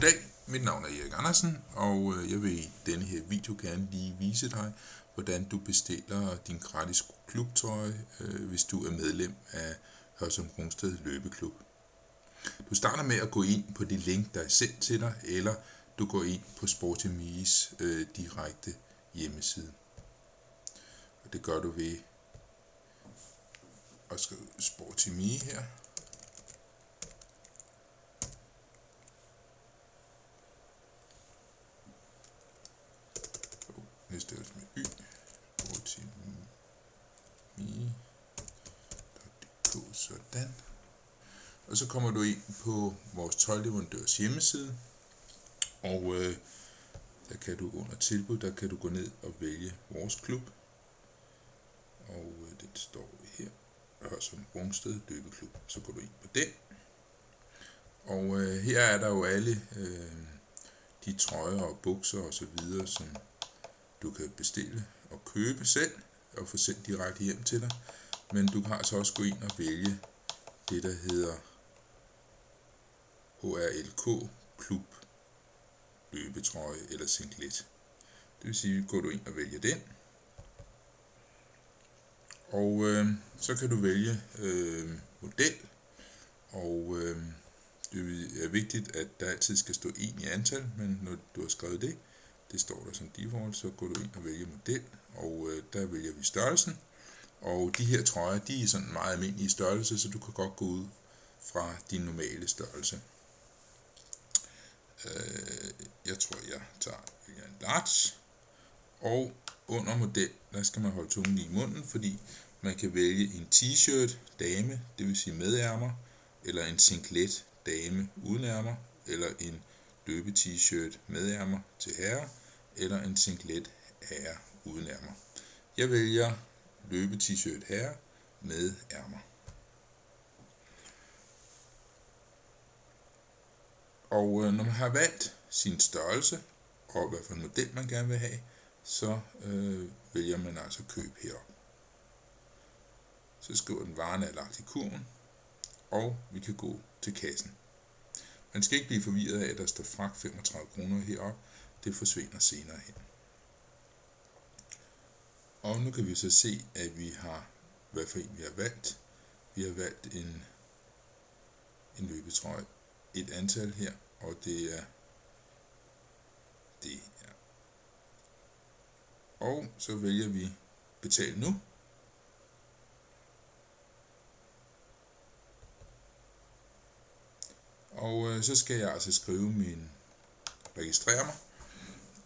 Goddag, mit navn er Erik Andersen, og jeg vil i denne her video gerne lige vise dig, hvordan du bestiller din gratis klubtrøje, hvis du er medlem af Hørsholm-Rungsted Løbeklub. Du starter med at gå ind på det link, der er sendt til dig, eller du går ind på SportsMe's direkte hjemmeside. Og det gør du ved at skrive SportsMe her. Det staves med y, sportsme.dk, sådan. Og så kommer du ind på vores tøjleverandørs hjemmeside, og der kan du under tilbud, der kan du gå ned og vælge vores klub, og det står her, Hørsholm-Rungsted Løbeklub. Så går du ind på den, og her er der jo alle de trøjer og bukser og så videre, som du kan bestille og købe selv og få sendt direkte hjem til dig. Men du kan altså også gå ind og vælge det, der hedder HRLK Klub løbetrøje eller singlet. Det vil sige, går du ind og vælger den. Og så kan du vælge model. Og det er vigtigt, at der altid skal stå 1 i antal, men når du har skrevet det står der som default, så går du ind og vælger model, og der vælger vi størrelsen. Og de her trøjer, de er sådan meget almindelige størrelse, så du kan godt gå ud fra din normale størrelse. Jeg tror, jeg tager en large, og under model, der skal man holde tungen i munden, fordi man kan vælge en t-shirt dame, det vil sige med ærmer, eller en singlet dame uden ærmer, eller en løbe t-shirt med ærmer til herrer, eller en singlet herre uden ærmer. Jeg vælger løbe t-shirt herre med ærmer. Og når man har valgt sin størrelse og hvad for en model man gerne vil have, så vælger man altså køb herop. Så skriver den varen er lagt i kurven, og vi kan gå til kassen. Man skal ikke blive forvirret af, at der står fragt 35 kroner heroppe. Det forsvinder senere hen. Og nu kan vi så se, at vi har, hvad for en vi har valgt. Vi har valgt en løbetrøje. Et antal her, og det er det her. Og så vælger vi betal nu. Og så skal jeg altså skrive registrere mig.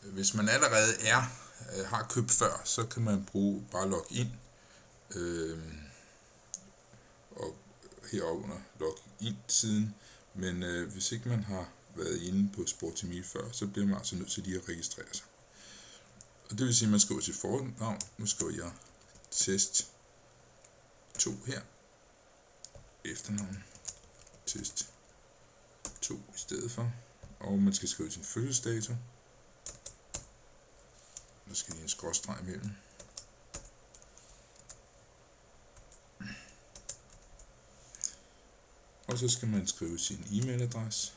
Hvis man allerede har købt før, så kan man bruge bare login og herunder login siden. Men hvis ikke man har været inde på SportsMe før, så bliver man altså nødt til lige at registrere sig. Og det vil sige, at man skriver sit fornavn. Nu skriver jeg test 2 her. Efternavn test 2 i stedet for. Og man skal skrive sin fødselsdato. Der skal lige en skråstreg imellem. Og så skal man skrive sin e-mailadresse.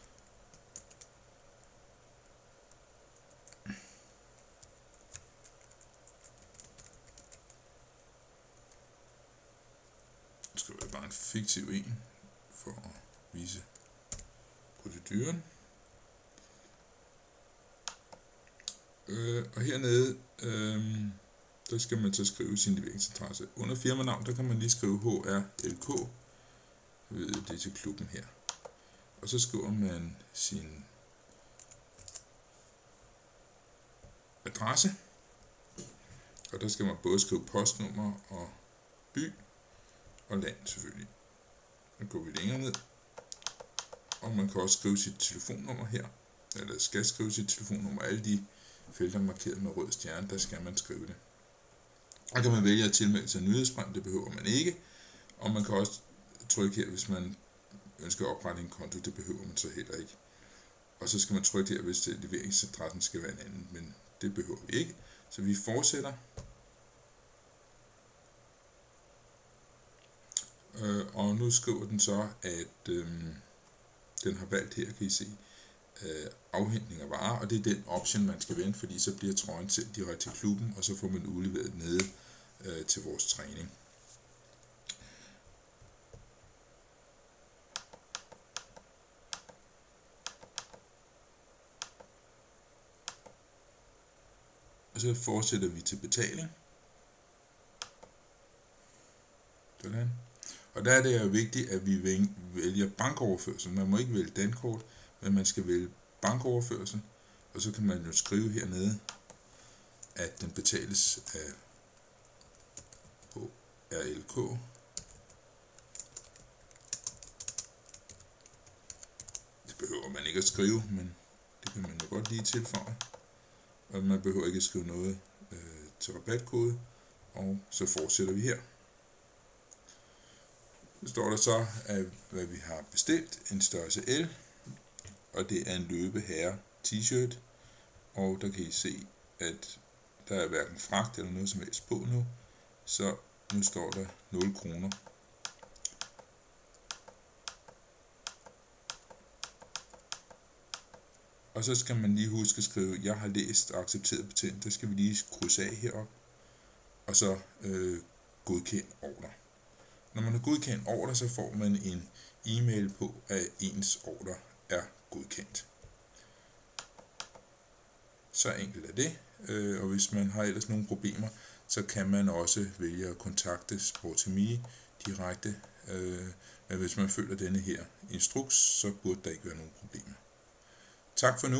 Så skriver jeg bare en fiktiv en for at vise proceduren. Og hernede, der skal man så skrive sin leveringsadresse. Under firmanavn, der kan man lige skrive HRLK. Det er til klubben her. Og så skriver man sin adresse. Og der skal man både skrive postnummer og by og land selvfølgelig. Så går vi længere ned. Og man kan også skrive sit telefonnummer her. Eller skal skrive sit telefonnummer. Alle de felter markeret med rød stjerne, der skal man skrive det. Og kan man vælge at tilmelde sig nyhedsbrev, det behøver man ikke. Og man kan også trykke her, hvis man ønsker at oprette en konto, det behøver man så heller ikke. Og så skal man trykke her, hvis leveringsadressen skal være en anden, men det behøver vi ikke. Så vi fortsætter. Og nu skriver den så, at den har valgt her, kan I se, afhentning af varer, og det er den option, man skal vælge, fordi så bliver trøjen sendt direkte til klubben, og så får man udleveret nede til vores træning. Og så fortsætter vi til betaling. Sådan. Og der er det jo vigtigt, at vi vælger bankoverførsel. Man må ikke vælge dankort, men man skal vælge bankoverførsel. Og så kan man jo skrive hernede, at den betales af HRLK. Det behøver man ikke at skrive, men det kan man jo godt lige tilføje. Og man behøver ikke at skrive noget til rabatkode. Og så fortsætter vi her. Så står der så, at hvad vi har bestilt, en størrelse L, og det er en løbe herre t-shirt, og der kan I se, at der er hverken fragt eller noget som helst på nu, så nu står der 0 kroner. Og så skal man lige huske at skrive, jeg har læst og accepteret patent, der skal vi lige krydse af heroppe, og så godkend ordre. Når man har godkendt ordre, så får man en e-mail på, at ens ordre er godkendt. Så enkelt er det, og hvis man har ellers nogle problemer, så kan man også vælge at kontakte Sportemi direkte, men hvis man følger denne her instruks, så burde der ikke være nogen problemer. Tak for nu.